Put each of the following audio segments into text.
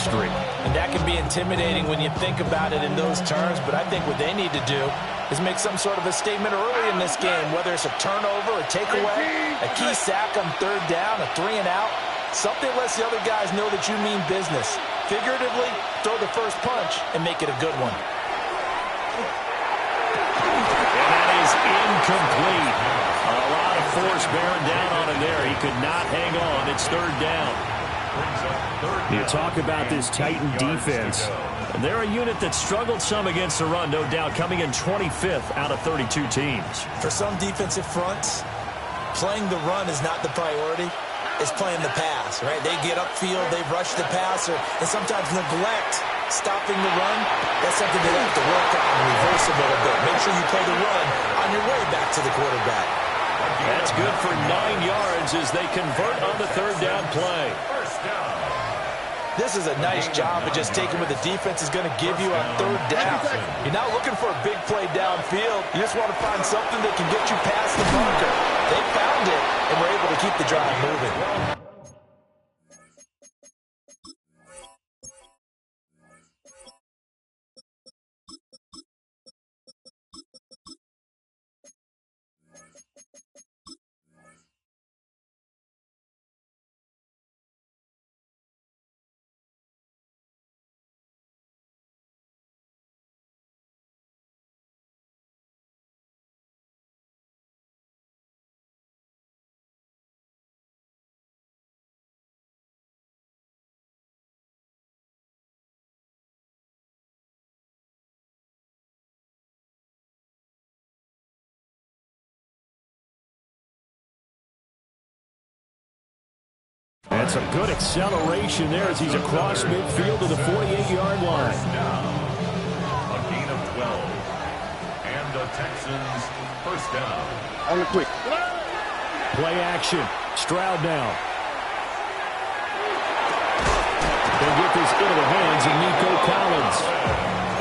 streak. And that can be intimidating when you think about it in those terms, but I think what they need to do is make some sort of a statement early in this game, whether it's a turnover, a takeaway, a key sack on third down, a 3-and-out, something that lets the other guys know that you mean business. Figuratively, throw the first punch and make it a good one. And that is incomplete. A lot of force bearing down on him there. He could not hang on. It's third down. You talk about this Titan defense. They're a unit that struggled some against the run, no doubt, coming in 25th out of 32 teams. For some defensive fronts, playing the run is not the priority. It's playing the pass, right? They get upfield, they rush the passer, and sometimes neglect stopping the run. That's something they have to work on and reverse a little bit. Make sure you play the run on your way back to the quarterback. That's good for 9 yards as they convert on the third down play. This is a nice job of just taking what the defense is going to give you on third down. You're not looking for a big play downfield. You just want to find something that can get you past the bunker. They found it, and were able to keep the drive moving. And some good acceleration there as he's across midfield to the 48-yard line. A gain of 12. And the Texans first down. On the quick. Play action. Stroud now. They get this into the hands of Nico Collins.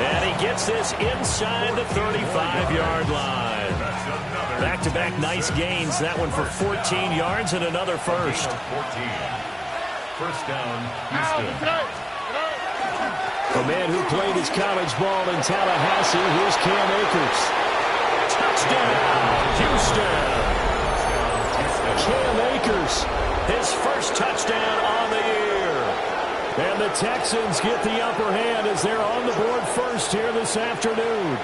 And he gets this inside the 35-yard line. Back-to-back nice gains. That one for 14 yards and another first. 14. First down, Houston. A man who played his college ball in Tallahassee. Here's Cam Akers. Touchdown, Houston. Cam Akers, his first touchdown on the year. And the Texans get the upper hand as they're on the board first here this afternoon.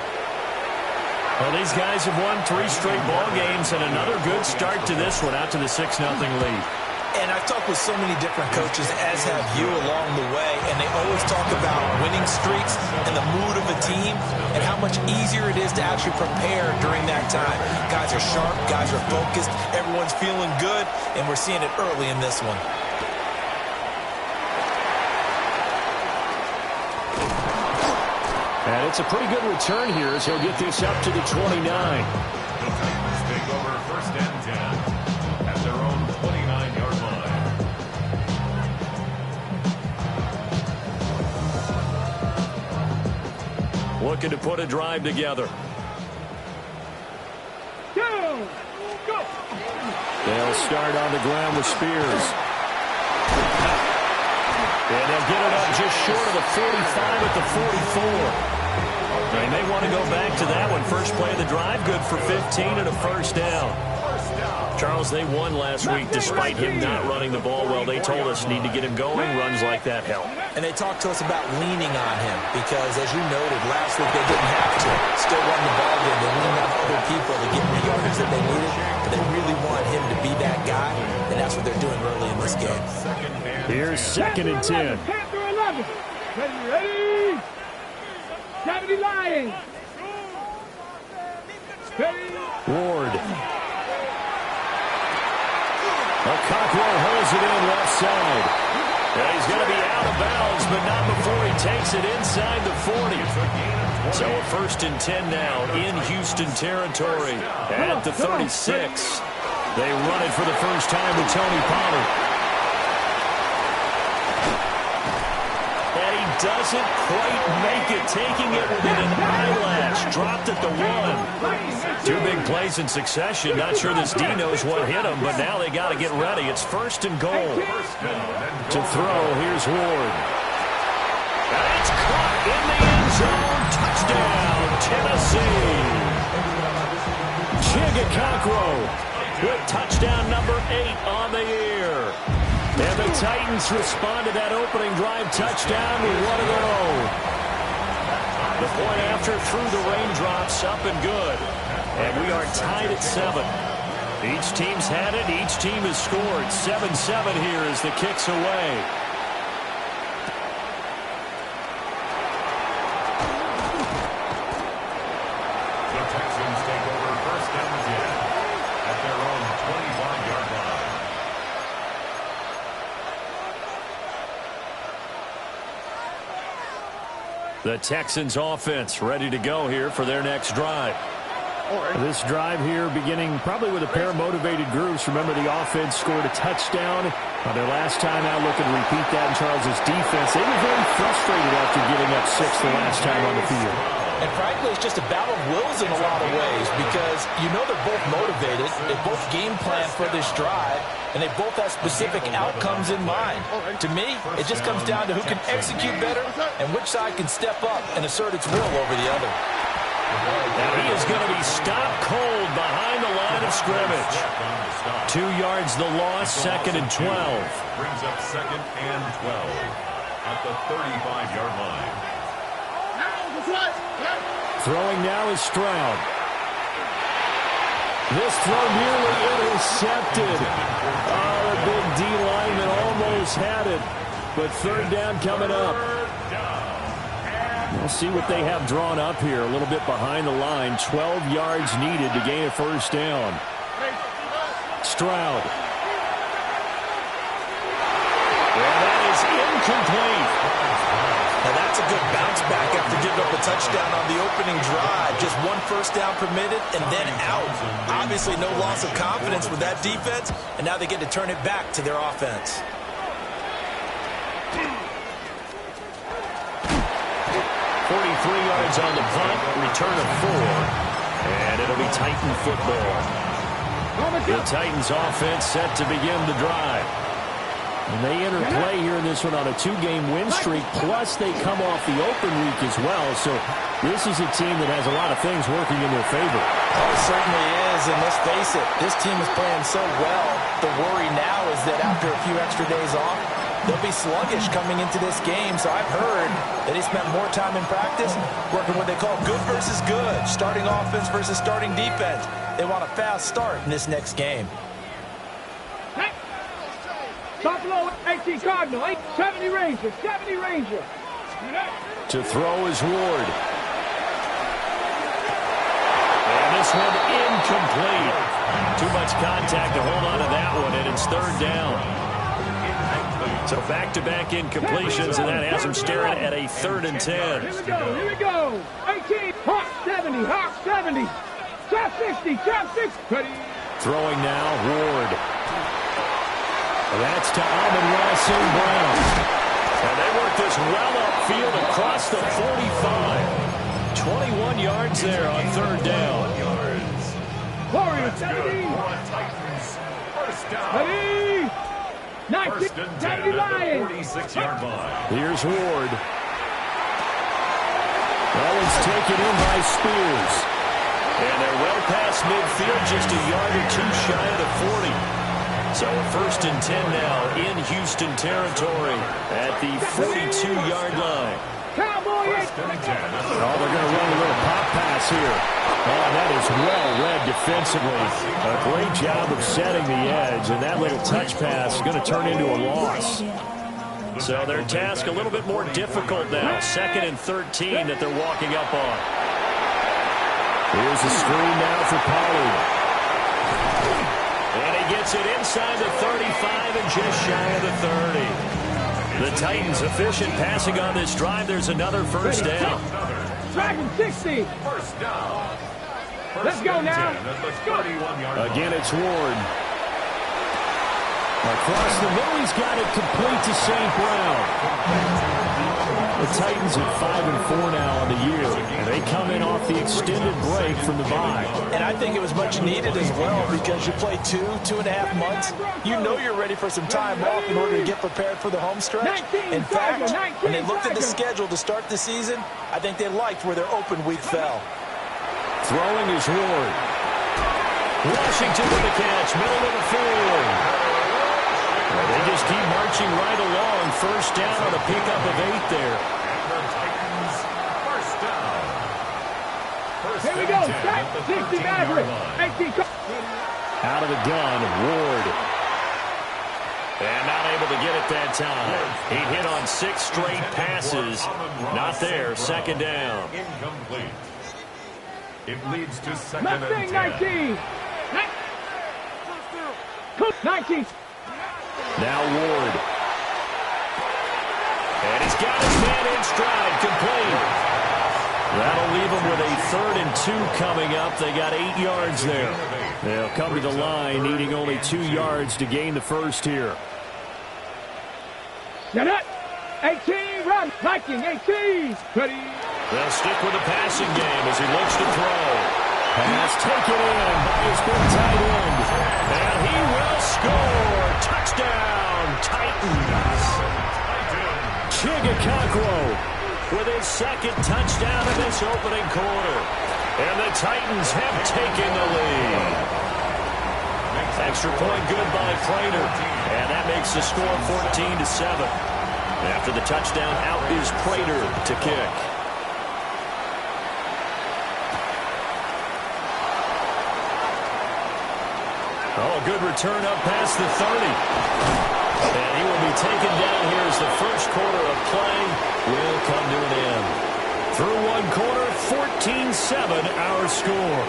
Well, these guys have won 3 straight ball games and another good start to this one out to the 6-0 lead. And I've talked with so many different coaches, as have you along the way, and they always talk about winning streaks and the mood of a team and how much easier it is to actually prepare during that time. Guys are sharp, guys are focused, everyone's feeling good, and we're seeing it early in this one. And it's a pretty good return here as he'll get this up to the 29. The Titans take over first and 10 at their own 29-yard line. Looking to put a drive together. They'll start on the ground with Spears. And they'll get it up just short of the 45 at the 44. They may want to go back to that one. First play of the drive, good for 15 and a first down. Charles, they won last week despite him not running the ball well. They told us need to get him going. Runs like that help. And they talked to us about leaning on him because, as you noted, last week they didn't have to. Still won the ball game. They leaned on other people to get the yardage that they needed. But they really want him to be that guy, and that's what they're doing early in this game. Here's 2nd and 10. Ready? Deputy Lions. Ward. Okonkwo holds it in left side. And he's going to be out of bounds, but not before he takes it inside the 40. So a 1st and 10 now in Houston territory at the 36. They run it for the first time with Tony Pollard. And he doesn't quite make it, taking it within an eyelash. Dropped at the 1. 2 big plays in succession. Not sure this D knows what hit him, but now they got to get ready. It's 1st and goal. To throw, here's Ward. receive. Chigakakro with touchdown number 8 on the year. And the Titans respond to that opening drive touchdown with 1 to go. The point after through the raindrops, up and good. And we are tied at 7. Each team's had it. Each team has scored. 7-7 here as the kick's away. The Texans take over first down and 10 at their own 25-yard line. The Texans offense ready to go here for their next drive. This drive here beginning probably with a pair of motivated groups. Remember, the offense scored a touchdown on their last time out. Looking to repeat that in Charles' defense. They were very frustrated after giving up 6 the last time on the field. And frankly, it's just a battle of wills in a lot of ways because you know they're both motivated. They both game plan for this drive, and they both have specific outcomes in mind. To me, it just comes down to who can execute better and which side can step up and assert its will over the other. Now he is going to be stopped cold behind the line of scrimmage. 2 yards the loss, 2nd and 12. Brings up 2nd and 12 at the 35-yard line. Throwing now is Stroud. This throw nearly intercepted. Oh, the big D lineman almost had it. But 3rd down coming up. We'll see what they have drawn up here. A little bit behind the line. 12 yards needed to gain a 1st down. Stroud. Well, that is incomplete. Now that's a good bounce back after giving up a touchdown on the opening drive. Just 1 first down permitted and then out. Obviously no loss of confidence with that defense, and now they get to turn it back to their offense. 43 yards on the punt, return of 4, and it'll be Titan football. The Titans offense set to begin the drive. And they enter play here in this one on a 2-game win streak, plus they come off the open week as well. So this is a team that has a lot of things working in their favor. Oh, it certainly is, and let's face it, this team is playing so well. The worry now is that after a few extra days off, they'll be sluggish coming into this game. So I've heard that he spent more time in practice working what they call good versus good, starting offense versus starting defense. They want a fast start in this next game. Buffalo 18 Cardinal, 70 Ranger, 70 Ranger. To throw is Ward. And this one incomplete. Too much contact to hold on to that one, and it's 3rd down. So back-to-back incompletions, and that has them staring at a 3rd and 10. Here we go. 18, Hawk 70, Hawk 70. Trap 60, trap 60. Throwing now, Ward. That's to Amon-Ra St. Brown. And they work this well upfield across the 45. 21 yards there on 3rd down. Warriors 70. First down. Ready. 19, First and 10 70 at Lions. the 46-yard line. Here's Ward. That one's taken in by Spears. And they're well past midfield, just a yard or 2 shy of the 40. So 1st and 10 now in Houston territory at the 42-yard line. Cowboys. Oh, they're going to run a little pop pass here. Oh, that is well read defensively. A great job of setting the edge, and that little touch pass is going to turn into a loss. So their task a little bit more difficult now. 2nd and 13 that they're walking up on. Here's the screen now for Pollard. And he gets it inside the 35 and just shy of the 30. The Titans efficient passing on this drive. There's another 1st down. Dragon 60. First down. Let's go now. Again, it's Ward. Across the middle, he's got it complete to St. Brown. The Titans at 5-4 now on the year, and they come in off the extended break from the bye. And I think it was much needed as well because you play 2.5 months. You know you're ready for some time off in order to get prepared for the home stretch. In fact, when they looked at the schedule to start the season, I think they liked where their open week fell. Throwing is Ward. Washington with the catch. Middle of the field. Well, they just keep marching right along. First down on a pickup of 8 there. First down. Here we go. Set. 60 Maverick. 18. Out of the gun, Ward. And not able to get it that time. He hit on 6 straight passes. Not there. Second down. Incomplete. It leads to second and Mustang 10. 19. 19. Now Ward. And he's got his man in stride. Complete. That'll leave him with a 3rd and 2 coming up. They got 8 yards there. They'll come to the line needing only 2 yards to gain the first here. Set up. 18. Run. Viking 18. Ready. They'll stick with the passing game as he looks to throw. Pass taken in by his big tight end. And he will score. Touchdown, Titans. Chigakakwo with his 2nd touchdown in this opening quarter. And the Titans have taken the lead. Extra point good by Prater. And that makes the score 14-7. After the touchdown, out is Prater to kick. Oh, good return up past the 30. And he will be taken down here as the first quarter of play will come to an end. Through one quarter, 14-7 our score.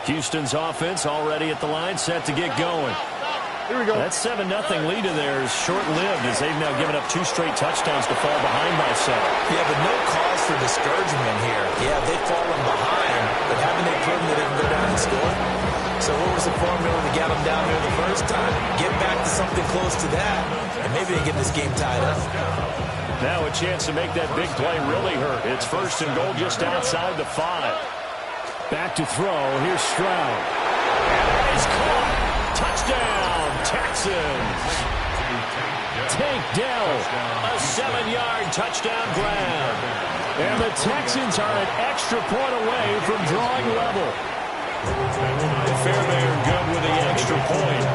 Houston's offense already at the line, set to get going. Here we go. That 7-0 lead of theirs short-lived as they've now given up 2 straight touchdowns to fall behind by 7. Yeah, but no cause for discouragement here. Yeah, they've fallen behind, but haven't they proven that they can go down and score? So what was the formula to get them down here the first time? Get back to something close to that, and maybe they get this game tied up. Now a chance to make that big play really hurt. It's 1st and goal just outside the 5. Back to throw. Here's Stroud. And that is caught. Touchdown, Texans. Tank Dell. A 7-yard touchdown grab. And the Texans are an extra point away from drawing level. Fairbairn good with the extra point.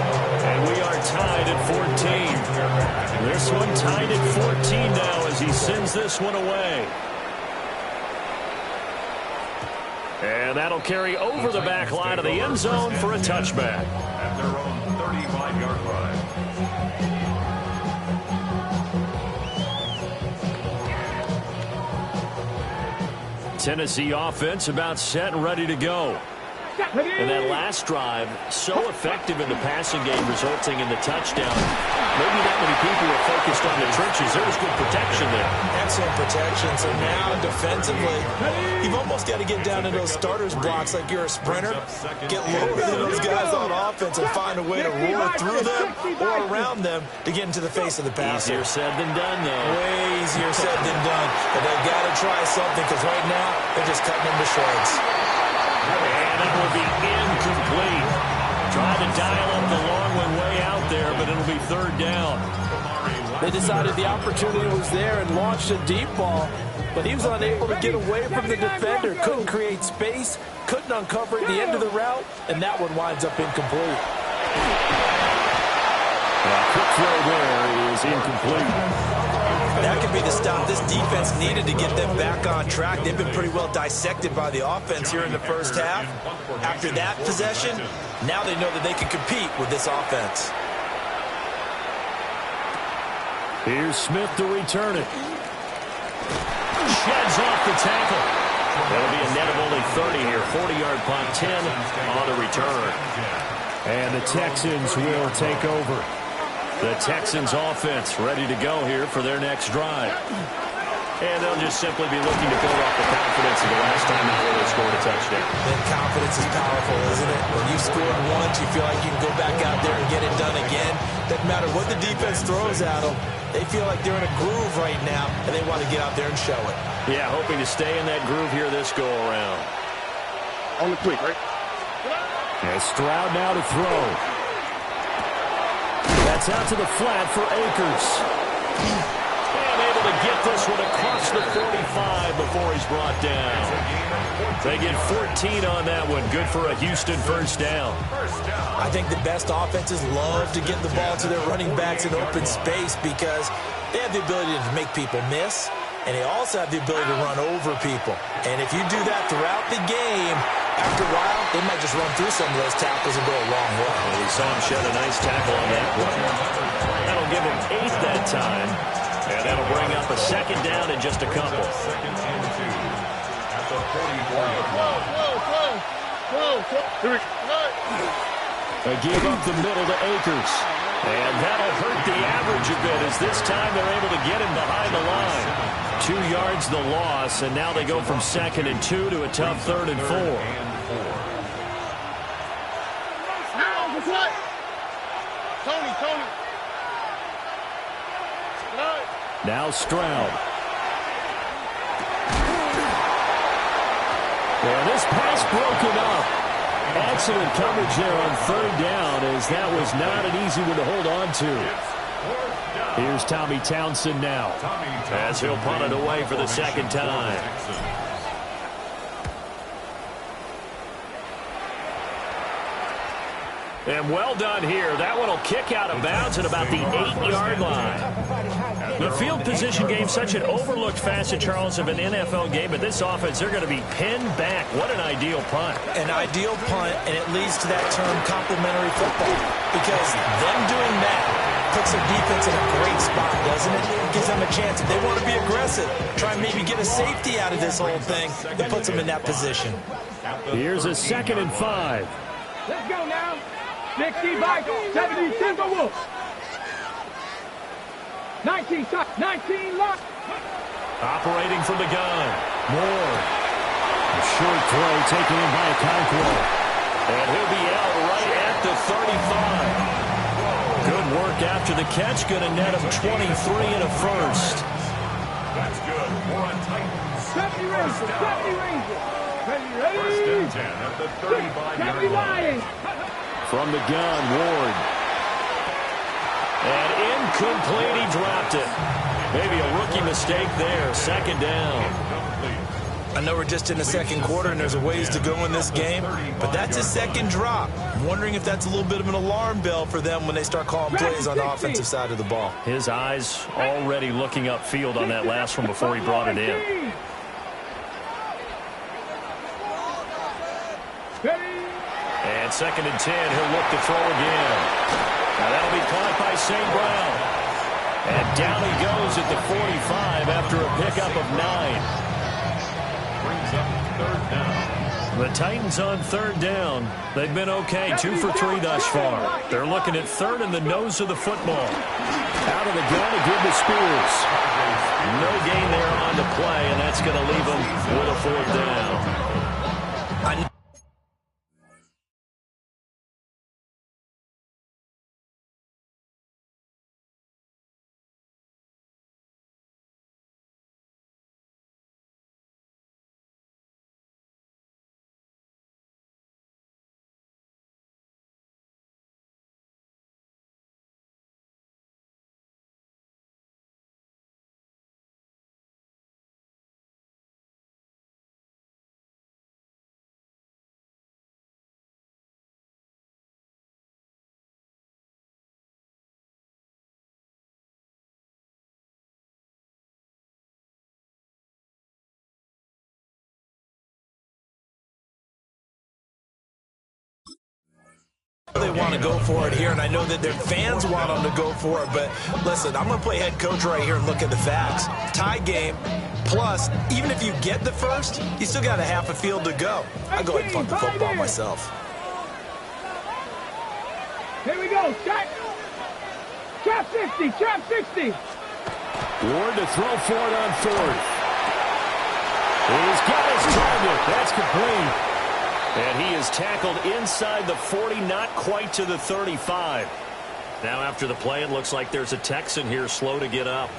And we are tied at 14. This one tied at 14 now as he sends this one away. And that'll carry over the back line of the end zone for a touchback. At their own 35-yard line. Tennessee offense about set and ready to go. And that last drive, so effective in the passing game, resulting in the touchdown. Maybe not many people were focused on the trenches. There was good protection there. Excellent protection. So now defensively, you've almost got to get down in those starters blocks like you're a sprinter. Get lower than those guys on offense and find a way to roar through them or around them to get into the face of the passer. Easier said than done, though. Way easier said than done. But they've got to try something because right now they're just cutting them to shreds. And it will be incomplete. Trying to dial up the long one way out there, but it'll be 3rd down. They decided the opportunity was there and launched a deep ball, but he was unable to get away from the defender. Couldn't create space, couldn't uncover at the end of the route, and that one winds up incomplete. Quick throw there is incomplete. That could be the stop this defense needed to get them back on track. They've been pretty well dissected by the offense here in the first half. After that possession, now they know that they can compete with this offense. Here's Smith to return it. Sheds off the tackle. That'll be a net of only 30 here. 40-yard punt, 10 on the return. And the Texans will take over. The Texans offense ready to go here for their next drive. And they'll just simply be looking to build off the confidence of the last time they scored a touchdown. That confidence is powerful, isn't it? When you've scored once, you feel like you can go back out there and get it done again. Doesn't matter what the defense throws at them. They feel like they're in a groove right now, and they want to get out there and show it. Yeah, hoping to stay in that groove here this go-around. on the quick, right? And Stroud now to throw. That's out to the flat for Akers. And able to get this one across the 45 before he's brought down. They get 14 on that one. Good for a Houston first down. I think the best offenses love to get the ball to their running backs in open space because they have the ability to make people miss, and they also have the ability to run over people. And if you do that throughout the game, after a while, they might just run through some of those tackles and go a long way. Well, we saw him shed a nice tackle on that play. That'll give him 8 that time, and that'll bring up a second down in just a couple. Second and 2 at the 44-yard line. They gave up the middle to Akers. And that'll hurt the average a bit as this time they're able to get him behind the line. 2 yards the loss, and now they go from 2nd and 2 to a tough 3rd and 4. Tony. Now Stroud. And this pass broken up. Excellent coverage there on 3rd down, as that was not an easy one to hold on to. Here's Tommy Townsend now, as he'll punt it away for the second time. And well done here. That one will kick out of bounds at about the 8-yard line. The field position game, such an overlooked facet, Charles, of an NFL game. But this offense, they're going to be pinned back. What an ideal punt. An ideal punt, and it leads to that term complementary football. Because them doing that puts their defense in a great spot, doesn't it? Gives them a chance. If they want to be aggressive, try and maybe get a safety out of this whole thing, it puts them in that position. Here's a 2nd and 5. Let's go now. 60 Vikings, 70 Timberwolves. 19 lock. Operating from the gun. Moore. A short throw taken in by Okonkwo. And he'll be out right at the 35. Good work after the catch. Going to net him 23 and a first. That's good. More on Titans. 70 Rangers. First and 10 at the 35-yard line. From the gun, Ward. And incomplete, he dropped it. Maybe a rookie mistake there. 2nd down. I know we're just in the 2nd quarter and there's a ways to go in this game, but that's a 2nd drop. I'm wondering if that's a little bit of an alarm bell for them when they start calling plays on the offensive side of the ball. His eyes already looking upfield on that last one before he brought it in. And 2nd and 10, he'll look to throw again. Now that'll be caught by St. Brown. And down he goes at the 45 after a pickup of 9. Brings up 3rd down. The Titans on 3rd down. They've been okay, 2 for 3 thus far. They're looking at 3rd in the nose of the football. Out of the gun to give to Spears. No gain there on the play, and that's going to leave them with a 4th down. They want to go for it here, and I know that their fans want them to go for it, but listen, I'm going to play head coach right here and look at the facts. Tie game, plus, even if you get the first, you still got a half a field to go. I'll go ahead and punt the football myself. Here we go, trap 60, trap 60. Ward to throw for it on 4th. He's got his target. That's complete. And he is tackled inside the 40, not quite to the 35. Now after the play, it looks like there's a Texan here slow to get up.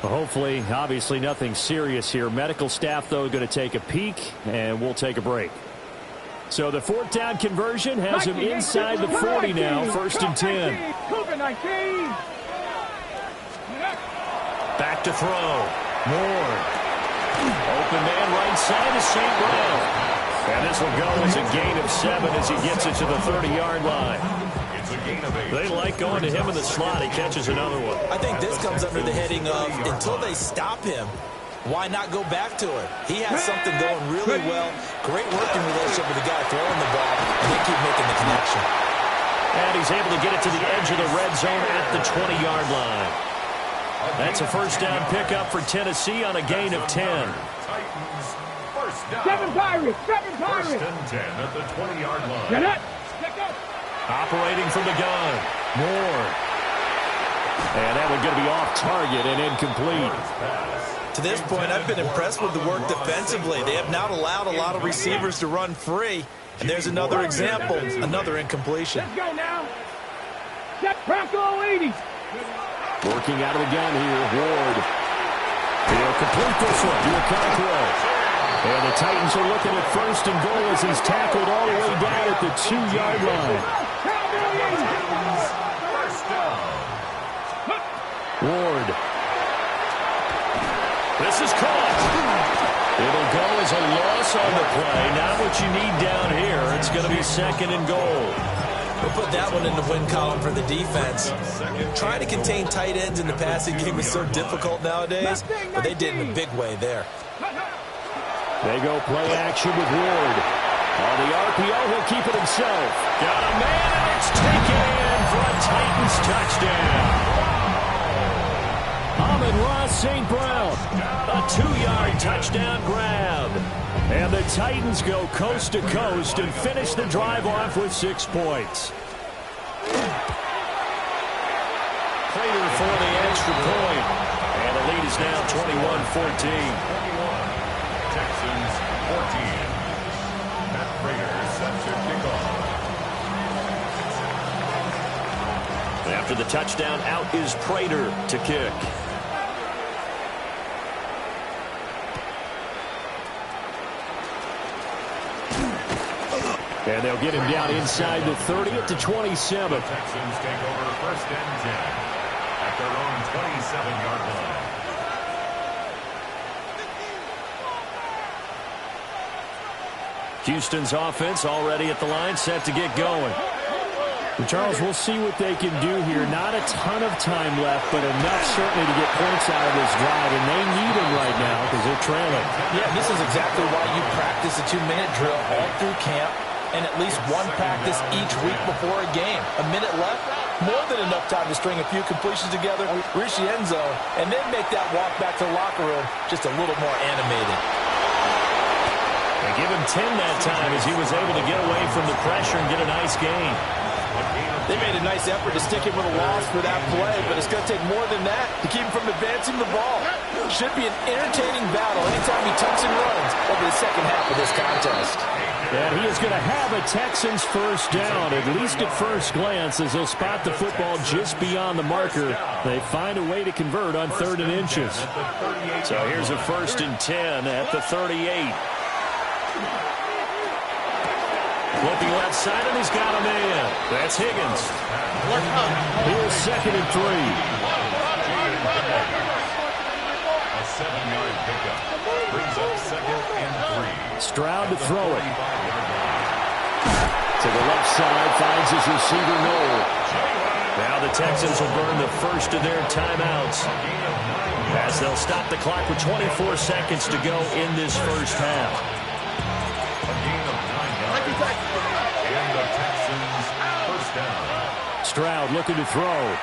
Well, hopefully, obviously nothing serious here. Medical staff, though, going to take a peek, and we'll take a break. So the fourth down conversion has him inside the 40 now, 1st and 10. Back to throw. Ward. Open man right side is St. Brown. And this will go as a gain of 7 as he gets it to the 30-yard line. They like going to him in the slot. He catches another one. I think this comes under the heading of until they stop him, why not go back to it? He has something going really well. Great working relationship with the guy throwing the ball, and they keep making the connection. And he's able to get it to the edge of the red zone at the 20-yard line. That's a first down pickup for Tennessee on a gain of 10. Seven Pirates! First and 10 at the 20-yard line. Operating from the gun. Ward. And that one's going to be off target and incomplete. To this point, I've been impressed with the work defensively. They have not allowed a lot of receivers to run free. And there's another example, another incompletion. Let's go now. Set Bronco 80. Working out of the gun here, Ward. He'll complete this one to Okonkwo. And the Titans are looking at 1st and goal as he's tackled all the way down at the 2-yard line. Ward. This is caught. It'll go as a loss on the play. Not what you need down here. It's going to be 2nd and goal. We'll put that one in the win column for the defense. Trying to contain tight ends in the passing game is so difficult nowadays, but they did in a big way there. They go play action with Ward. On the RPO, he'll keep it himself. Got a man, and it's taken in for a Titans touchdown. Amon-Ra St. Brown. A 2-yard touchdown grab. And the Titans go coast to coast and finish the drive off with 6 points. Prater for the extra point. And the lead is now 21-14. Texans 14. Matt Prater sets your kickoff. After the touchdown, out is Prater to kick. And they'll get him down inside the 30 at the 27. The Texans take over 1st and 10 at their own 27-yard line. Houston's offense already at the line, set to get going. Charles, we'll see what they can do here. Not a ton of time left, but enough certainly to get points out of this drive, and they need them right now because they're trailing. Yeah, this is exactly why you practice a 2-minute drill all through camp and at least one practice each week before a game. A minute left, more than enough time to string a few completions together, reach the end zone, and then make that walk back to the locker room just a little more animated. They give him 10 that time as he was able to get away from the pressure and get a nice gain. They made a nice effort to stick him with a loss for that play, but it's going to take more than that to keep him from advancing the ball. Should be an entertaining battle anytime he tucks and runs over the second half of this contest. And he is going to have a Texans first down, at least at first glance, as they'll spot the football just beyond the marker. They find a way to convert on 3rd and inches. So here's a 1st and 10 at the 38. Looking left side, and he's got a man. That's Higgins. Here's 2nd and 3. A 7-yard pickup brings up 2nd and 3. Stroud to throw it. To the left side, finds his receiver Noel. Now the Texans will burn the first of their timeouts as they'll stop the clock with 24 seconds to go in this first half. And the Texans first down. Stroud looking to throw.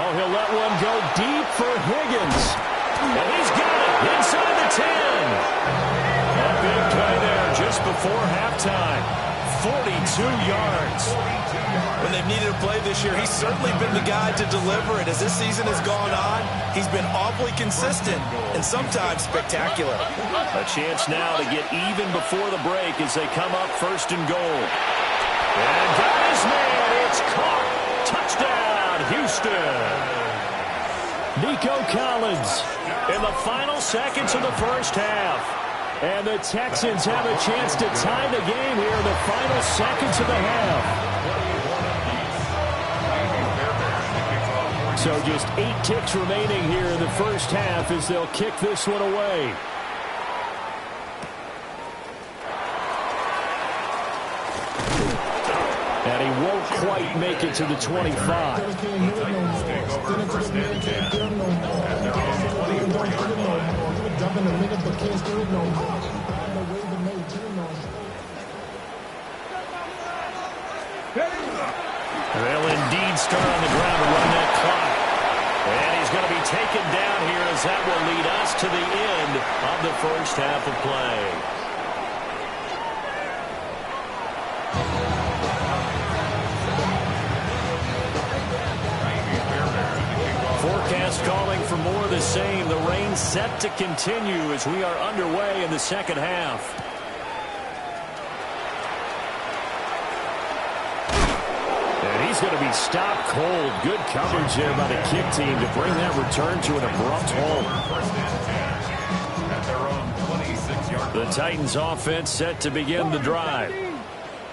Oh, he'll let one go deep for Higgins. And he's got it inside the 10. A big play there just before halftime. 42 yards. When they've needed a play this year, he's certainly been the guy to deliver it. As this season has gone on, he's been awfully consistent and sometimes spectacular. A chance now to get even before the break as they come up 1st and goal. And got his man. It's caught. Touchdown, Houston. Nico Collins In the final seconds of the first half. And the Texans have a chance to tie the game here in the final seconds of the half. So just 8 ticks remaining here in the first half as they'll kick this one away. And he won't quite make it to the 25. The Titans take over first and 10 at their own 24-yard line. They'll indeed start on the ground to run that clock. And he's going to be taken down here as that will lead us to the end of the first half of play. Forecast calling for more of the same. The rain set to continue as we are underway in the second half. And he's going to be stopped cold. Good coverage there by the kick team to bring that return to an abrupt halt. First and 10 at their own 26-yard line. The Titans offense set to begin the drive.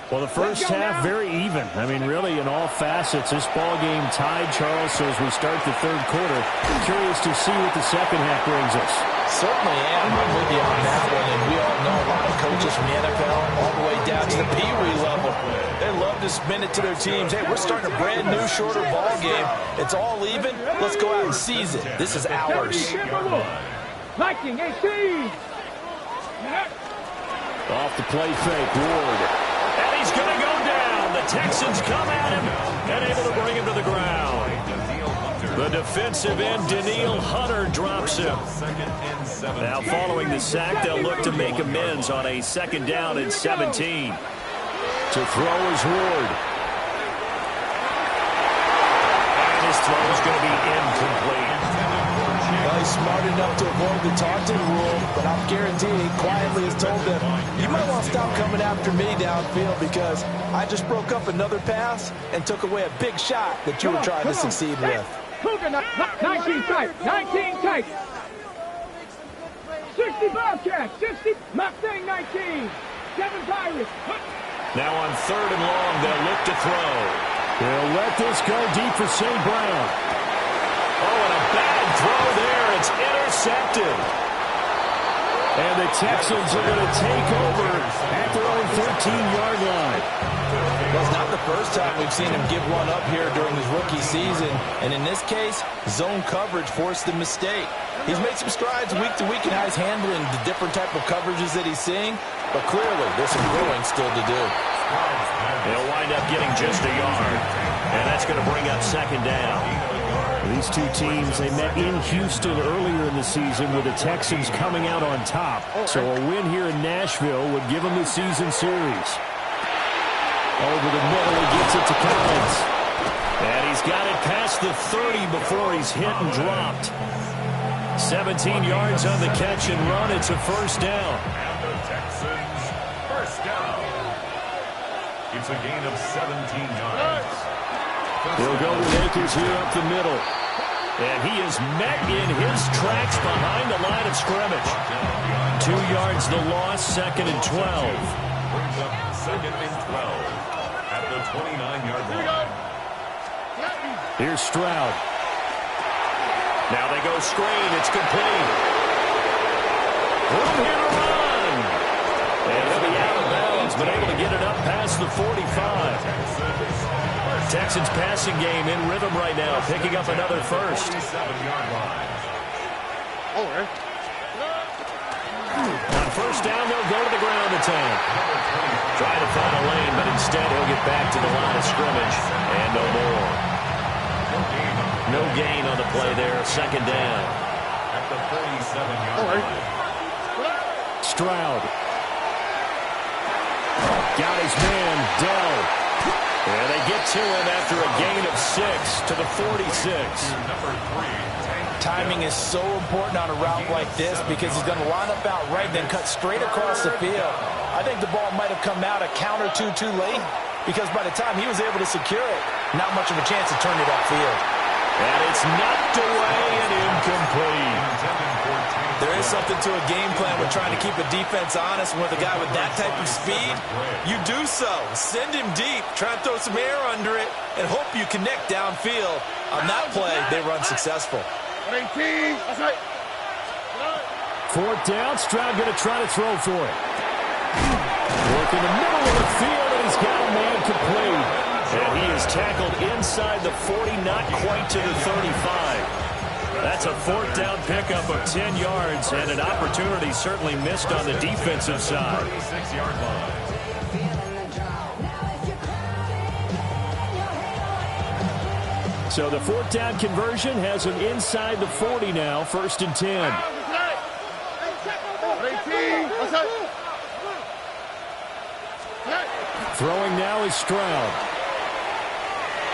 Well, the first half, very even. I mean, really, in all facets, this ball game tied, Charles. So as we start the third quarter, curious to see what the second half brings us. Certainly am. I'm with you on that one. And we all know a lot of coaches from the NFL all the way down to the Pee Wee level. They love to spin it to their teams. Hey, we're starting a brand new, shorter ball game. It's all even. Let's go out and seize it. This is ours. Liking 18. Off the play fake, Ward. And he's going to go down. The Texans come at him and able to bring him to the ground. The defensive end, Danielle Hunter, drops him. Now following the sack, they'll look to make amends on a second down and 17. To throw is Ward. And his throw is going to be incomplete. Well, he's smart enough to avoid the taunting rule, but I'll guarantee he quietly has told them, you might want to stop coming after me downfield because I just broke up another pass and took away a big shot that you were trying to succeed with. 19 tight. 19 tight. 60 Bobcats. 60 Mustang 19. 7 Pirates. Now on third and long, they'll look to throw. They'll let this go deep for St. Brown. Oh, and a bad throw there. It's intercepted. And the Texans are going to take over at their own 13-yard line. Well, it's not the first time we've seen him give one up here during his rookie season. And in this case, zone coverage forced the mistake. He's made some strides week to week in how he's handling the different type of coverages that he's seeing. But clearly, there's some growing still to do. They'll wind up getting just a yard. And that's going to bring up second down. These two teams, they met in Houston earlier in the season with the Texans coming out on top. So a win here in Nashville would give them the season series. Over the middle, he gets it to Collins. And he's got it past the 30 before he's hit and dropped. 17 yards on the catch and run. It's a first down. And the Texans first down. It's a gain of 17 yards. He'll go with Akers here up the middle. And he is met in his tracks behind the line of scrimmage. 2 yards the loss, second and 12. Brings up second and 12 at the 29-yard line. Here's Stroud. Now they go screen. It's complete. Room here to run. And he'll be out of bounds, but able to get it up past the 45. Texans passing game in rhythm right now, picking up another first. 47-yard line. On first down, they'll go to the ground attack. Try to find a lane, but instead he'll get back to the line of scrimmage. And no more. No gain on the play there, second down. At the 47-yard line. Stroud. Got his man, Dell. And they get to him after a gain of 6 to the 46. Number 3. Timing is so important on a route like this because he's going to line up out right, then cut straight across the field. I think the ball might have come out a count or two too late because by the time he was able to secure it, not much of a chance to turn it upfield. And it's knocked away and incomplete. Intended for There is something to a game plan with trying to keep a defense honest. With a guy with that type of speed, you do so. Send him deep, try and throw some air under it, and hope you connect downfield. On that play, they run successful. 18. That's right. 4th down. Stroud going to try to throw for it. Work in the middle of the field, and he's got a man complete. And he is tackled inside the 40, not quite to the 35. That's a 4th down pickup of 10 yards, and an opportunity certainly missed on the defensive side. 36-yard line. So the 4th down conversion has him inside the 40 now, 1st and 10. 18. That's right. Throwing now is Stroud.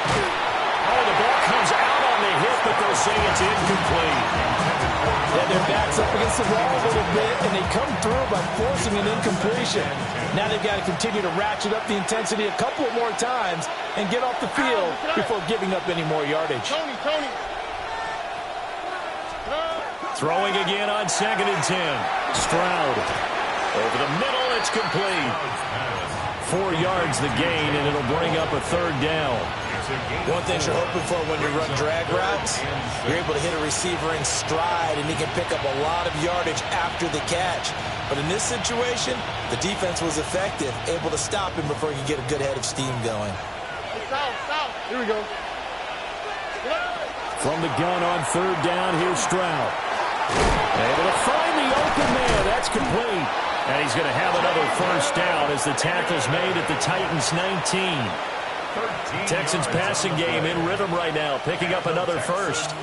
Oh, the ball comes out on the hit, but they'll say it's incomplete. Yeah, their back's up against the wall a little bit, and they come through by forcing an incompletion. Now they've got to continue to ratchet up the intensity a couple more times and get off the field before giving up any more yardage. Tony. Throwing again on 2nd and 10. Stroud. Over the middle, it's complete. 4 yards the gain, and it'll bring up a 3rd down. One thing you're hoping for when you run drag routes, you're able to hit a receiver in stride, and he can pick up a lot of yardage after the catch. But in this situation, the defense was effective, able to stop him before he could get a good head of steam going. South. Here we go. From the gun on 3rd down, here's Stroud. Able to find the open man. That's complete. And he's going to have another 1st down as the tackle's made at the Titans' 19. Texans passing game in rhythm right now, picking up another 1st.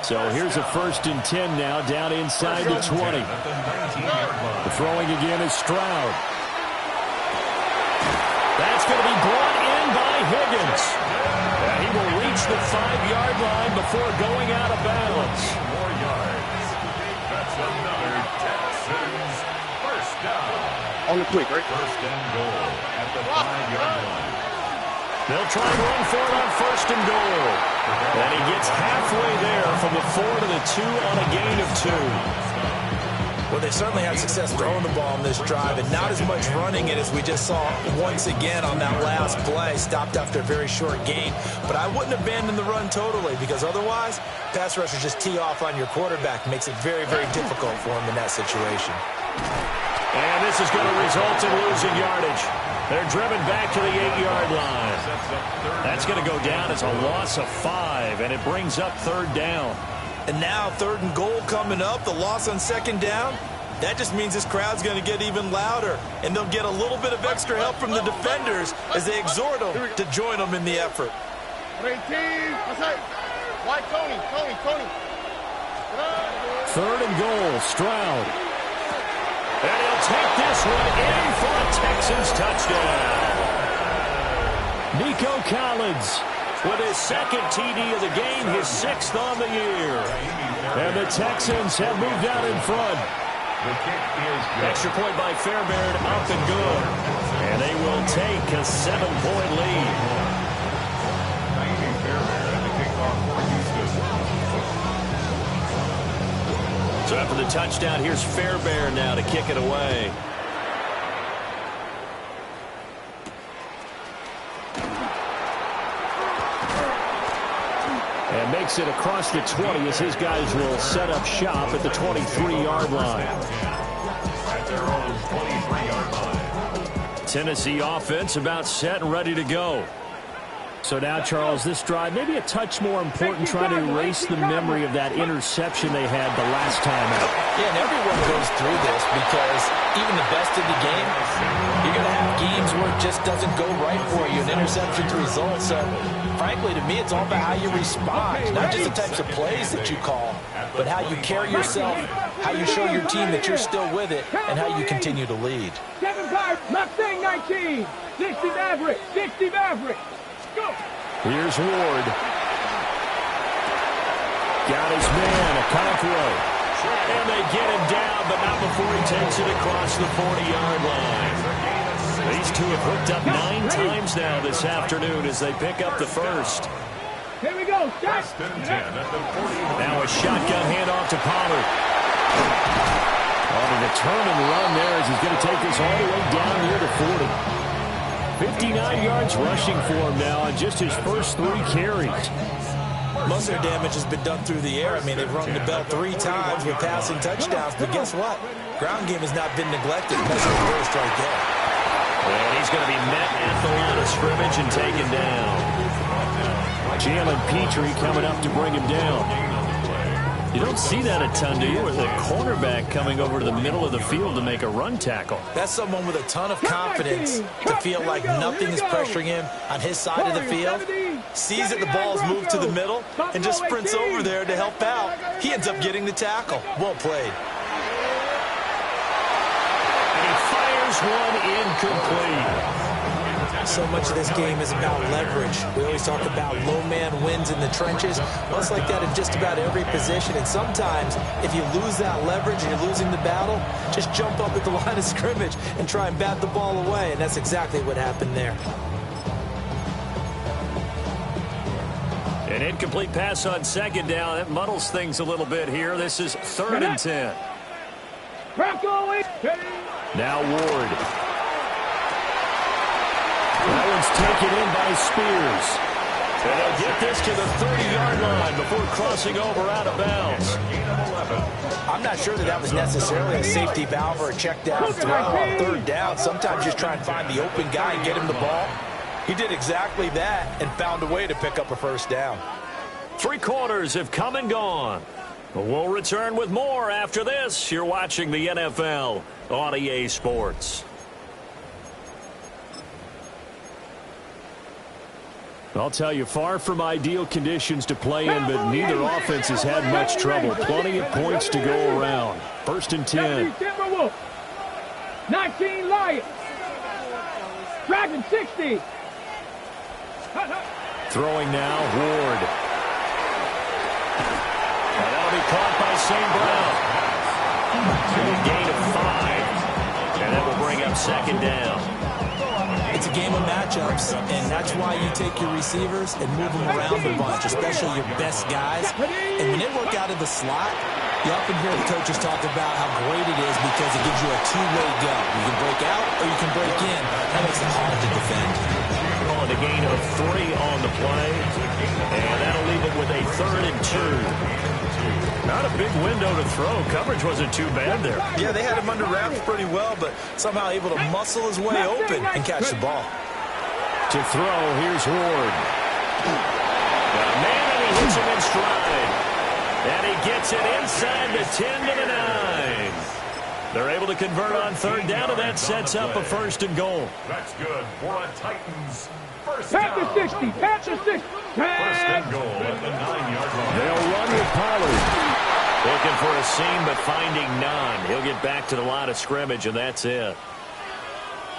So here's a 1st and 10 now, down inside the 20. The throwing again is Stroud. That's going to be brought in by Higgins. And he will reach the 5-yard line before going out of bounds. 4 yards. That's another Texans first down. On the quick, right? 1st and goal at the 5-yard line. They'll try and run for it on 1st and goal. And he gets halfway there from the 4 to the 2 on a gain of 2. Well, they certainly had success throwing the ball on this drive, and not as much running it as we just saw once again on that last play. Stopped after a very short gain. But I wouldn't abandon the run totally, because otherwise, pass rushers just tee off on your quarterback. Makes it very, very difficult for him in that situation. And this is going to result in losing yardage. They're driven back to the 8-yard line. That's going to go down as a loss of 5, and it brings up 3rd down. And now 3rd and goal coming up, the loss on 2nd down. That just means this crowd's going to get even louder, and they'll get a little bit of extra help from the defenders as they exhort them to join them in the effort. 18. That's right. White Tony. 3rd and goal, Stroud. And he'll take this one in for a Texans touchdown. Nico Collins with his 2nd TD of the game, his 6th on the year. And the Texans have moved out in front. The kick is good. Extra point by Fairbairn, up and good. And they will take a 7-point lead. Fairbairn at the kickoff for Houston. So after the touchdown, here's Fairbairn now to kick it away. And makes it across the 20 as his guys will set up shop at the 23-yard line. At their own 23-yard line. Tennessee offense about set and ready to go. So now, Charles, this drive maybe a touch more important, trying to erase the memory of that interception they had the last time out. Yeah, and everyone goes through this because even the best in the game, you're going to have games where it just doesn't go right for you, and interceptions result. So, frankly, to me, it's all about how you respond, not just the types of plays that you call, but how you carry yourself, how you show your team that you're still with it, and how you continue to lead. 7-5, Mustang 19, 60 Maverick, 60 Maverick. Go. Here's Ward. Got his man, Okonkwo. And they get him down, but not before he takes it across the 40-yard line. These two have hooked up 9 times now this afternoon as they pick up the 1st. Here we go. Stop. First and 10 at the 40. Now a shotgun handoff to Pollard. On a determined run there as he's going to take this all the way down near the 40. 59 yards rushing for him now on just his first 3 carries. Most of their damage has been done through the air. I mean, they've rung the bell 3 times with passing touchdowns, but guess what? Ground game has not been neglected. That's the worst right there. And he's going to be met at the line of scrimmage and taken down. Jalen Petrie coming up to bring him down. You don't see that a ton, do you? With a cornerback coming over to the middle of the field to make a run tackle. That's someone with a ton of confidence to feel like nothing is pressuring him on his side of the field. Sees that the ball's moved to the middle and just sprints over there to help out. He ends up getting the tackle. Well played. And he fires one incomplete. So much of this game is about leverage. We always talk about low man wins in the trenches. Well, it's like that in just about every position. And sometimes, if you lose that leverage and you're losing the battle, just jump up at the line of scrimmage and try and bat the ball away. And that's exactly what happened there. An incomplete pass on second down. That muddles things a little bit here. This is 3rd and 10. Now Ward. That one's taken in by Spears. And they'll get this to the 30-yard line before crossing over out of bounds. I'm not sure that was necessarily a safety valve or a check down throw on 3rd down. Sometimes just try and find the open guy and get him the ball. He did exactly that and found a way to pick up a 1st down. 3 quarters have come and gone. We'll return with more after this. You're watching the NFL on EA Sports. I'll tell you, far from ideal conditions to play in, but neither offense has had much trouble. Plenty of points to go around. 1st and 10. 19 Lions. Dragon 60. Throwing now, Ward. And that'll be caught by St. Brown. A gain of 5. And that will bring up 2nd down. It's a game of matchups, and that's why you take your receivers and move them around a bunch, especially your best guys. And when they work out of the slot, you often hear the coaches talk about how great it is because it gives you a 2-way go. You can break out or you can break in. That makes it hard to defend. On the gain of 3 on the play, and that'll leave it with a 3rd and 2. Not a big window to throw. Coverage wasn't too bad there. Yeah, they had him under wraps pretty well, but somehow able to muscle his way open and catch the ball. To throw, here's Ward. Man, and he hits him in stride. And he gets it inside the 10 to the 9. They're able to convert on 3rd down, and that sets up a 1st and goal. That's good for a Titans first Pat down. the 60. Pat the 60. 1st and goal at the 9-yard line. They'll run with Pollard. Looking for a seam, but finding none. He'll get back to the line of scrimmage, and that's it.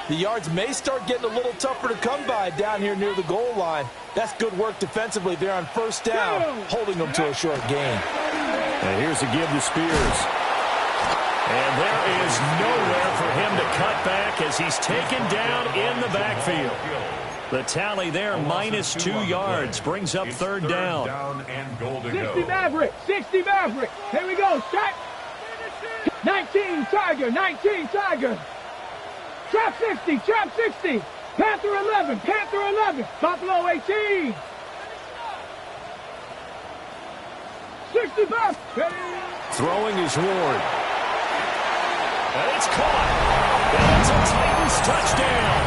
The yards may start getting a little tougher to come by down here near the goal line. That's good work defensively there on 1st down, holding them to a short gain. And here's a give to Spears. And there is nowhere for him to cut back as he's taken down in the backfield. The tally there, minus 2 yards, brings up 3rd down. Down and goal to 60 go. Maverick. 60 Maverick. Here we go. Strike. 19 Tiger. 19 Tiger. Trap 60. Trap 60. Panther 11. Panther 11. Buffalo 18. 65. Throwing is Ward. And it's caught. And it's a Titans touchdown.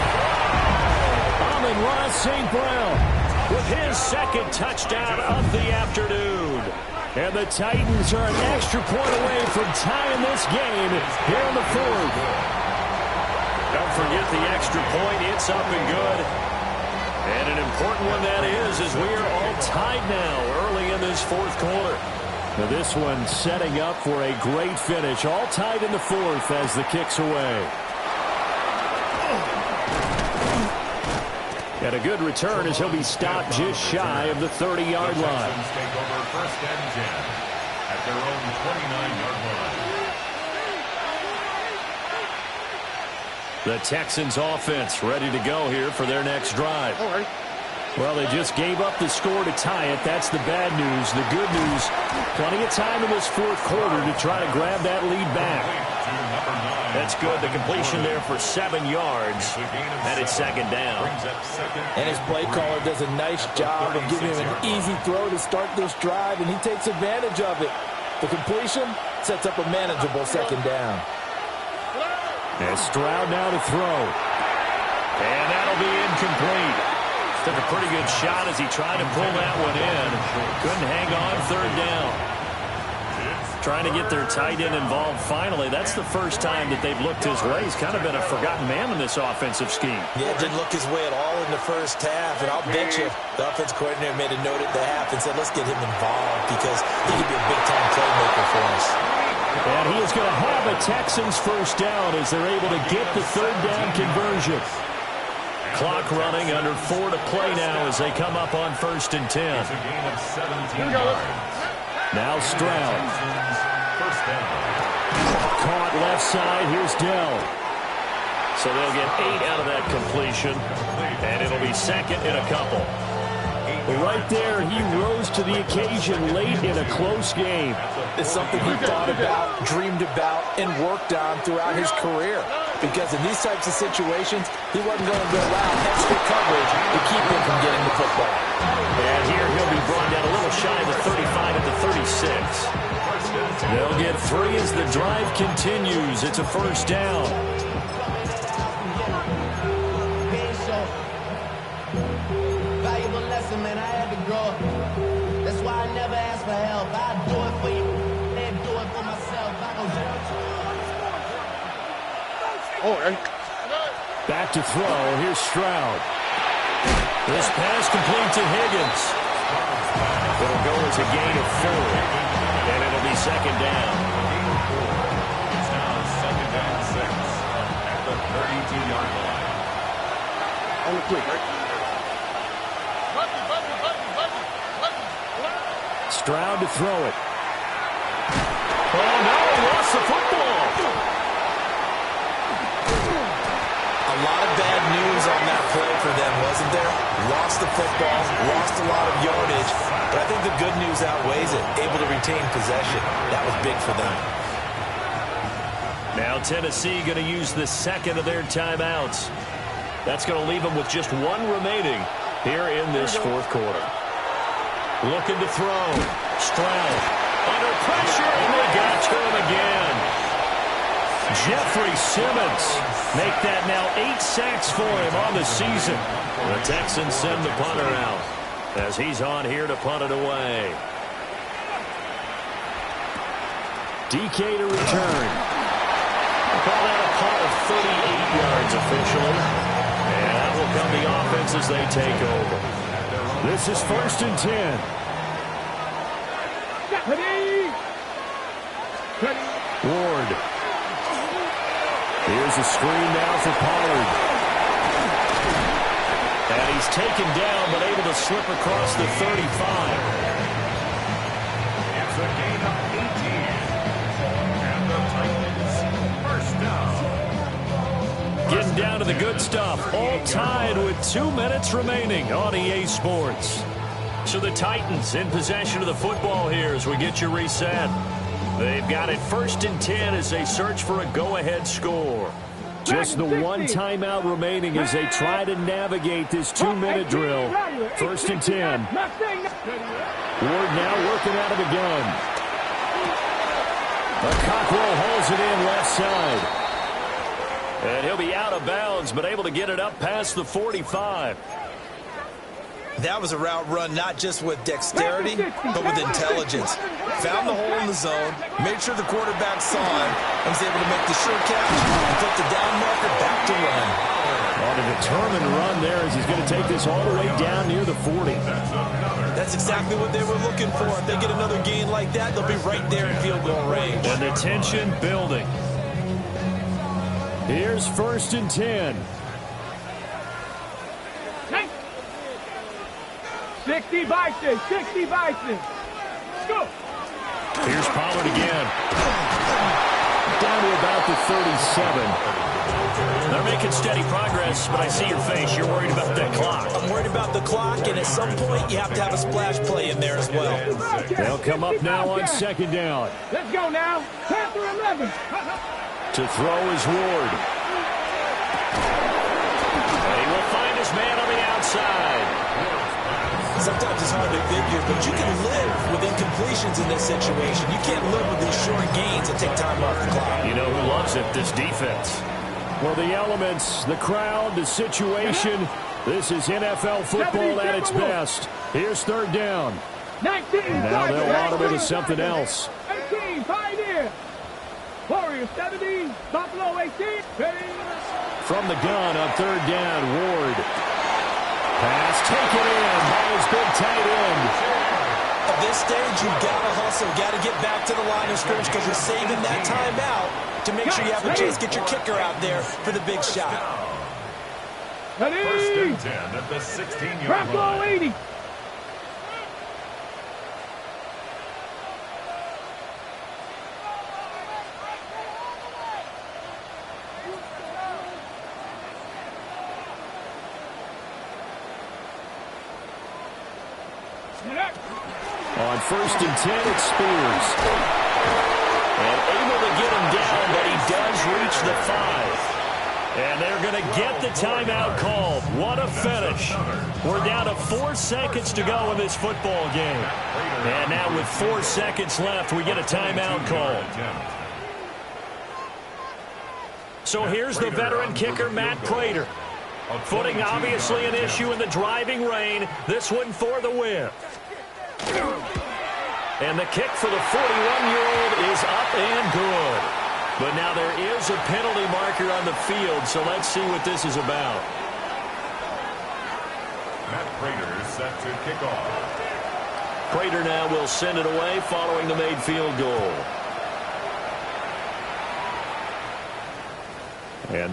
Amon-Ra St. Brown With his 2nd touchdown of the afternoon. And the Titans are an extra point away from tying this game here in the 4th. Don't forget the extra point. It's up and good. And an important one that is, as we are all tied now early in this 4th quarter. Now this one setting up for a great finish. All tied in the 4th as the kick's away. And a good return as he'll be stopped just shy of the 30-yard line. Texans take over 1st and 10 at their own 29-yard line. The Texans offense ready to go here for their next drive. Well, they just gave up the score to tie it. That's the bad news. The good news, plenty of time in this fourth quarter to try to grab that lead back. That's good. The completion there for 7 yards. And it's second down. And his play caller does a nice job of giving him an easy throw to start this drive, and he takes advantage of it. The completion sets up a manageable second down. And Stroud now to throw. And that'll be incomplete. Took a pretty good shot as he tried to pull that one in. Couldn't hang on third down. Trying to get their tight end involved finally. That's the first time that they've looked his way. He's kind of been a forgotten man in this offensive scheme. Yeah, didn't look his way at all in the first half. And I'll bet you the offense coordinator made a note at the half and said, let's get him involved because he could be a big-time playmaker for us. And he is going to have a Texans first down as they're able to get the third down conversion. Clock running, under 4 to play now as they come up on 1st and 10. Now Stroud. Caught left side. Here's Dell. So they'll get 8 out of that completion, and it'll be second in a couple. Right there, he rose to the occasion late in a close game. It's something he thought about, dreamed about, and worked on throughout his career. Because in these types of situations, he wasn't going to allow extra coverage to keep him from getting the football. And here he'll be brought down a little shy of the 35 at the 36. They'll get 3 as the drive continues. It's a first down. Valuable lesson, man. I had to grow up. That's why I never ask for help. I do it for you, and do it for myself. I go Back to throw. Here's Stroud. This pass complete to Higgins. It'll go as a gain of 4, and it'll be second down. It's now second down 6 at the 32-yard line. On the quick, right? Stroud to throw it. Oh, no, he lost the football. A lot of bad news on that play for them, wasn't there? Lost the football, lost a lot of yardage, but I think the good news outweighs it. Able to retain possession. That was big for them. Now Tennessee going to use the second of their timeouts. That's going to leave them with just 1 remaining here in this fourth quarter. Looking to throw. Stroud under pressure, and they got to him again. Jeffrey Simmons make that now 8 sacks for him on the season. The Texans send the punter out as he's on here to punt it away. DK to return. Call that a punt of 38 yards officially. And that will come the offense as they take over. This is 1st and 10. Ward. Here's a screen now for Pollard. And he's taken down but able to slip across the 35. It's a gain of 18. And the Titans first down. Getting down to the good stuff. All tied with 2 minutes remaining on EA Sports. So the Titans in possession of the football here as we get you reset. They've got it 1st and 10 as they search for a go-ahead score. Just the 1 timeout remaining as they try to navigate this 2-minute drill. 1st and 10. Ward now working out of the gun. Cockrell holds it in left side. And he'll be out of bounds, but able to get it up past the 45. That was a route run not just with dexterity, but with intelligence. Found the hole in the zone, made sure the quarterback saw him, and was able to make the sure catch and put the down marker back to run. On a determined run there as he's going to take this all the way down near the 40. That's exactly what they were looking for. If they get another gain like that, they'll be right there in field goal range. And the tension building. Here's 1st and 10. 60 Bison, 60 Bison. Go. Here's Pollard again. Down to about the 37. They're making steady progress, but I see your face. You're worried about that clock. I'm worried about the clock, and at some point, you have to have a splash play in there as well. They'll come up now on second down. Let's go now. Panther 11. To throw is Ward. And he will find his man on the outside. Sometimes it's hard to figure, but you can live with incompletions in this situation. You can't live with these short gains that take time off the clock. You know who loves it? This defense. Well, the elements, the crowd, the situation. This is NFL football at its best. Here's third down. 19. Now they'll automate to something else. 18. Pioneer. Warriors 17. Buffalo 18. Ready. From the gun on third down, Ward. Pass taken in by his big tight end. At this stage, you've got to hustle, got to get back to the line of scrimmage because you're saving that timeout to make sure you have a chance to get your kicker out there for the big shot. Ready. First and 10 at the 16-yard Buffalo line. 80. On first and 10, it's Spears. And able to get him down, but he does reach the 5. And they're going to get the timeout called. What a finish. We're down to 4 seconds to go in this football game. And now with 4 seconds left, we get a timeout call. So here's the veteran kicker, Matt Prater. Footing obviously an issue in the driving rain. This one for the win. And the kick for the 41-year-old is up and good. But now there is a penalty marker on the field, so let's see what this is about. Matt Prater set to kick off. Prater now will send it away following the made field goal. And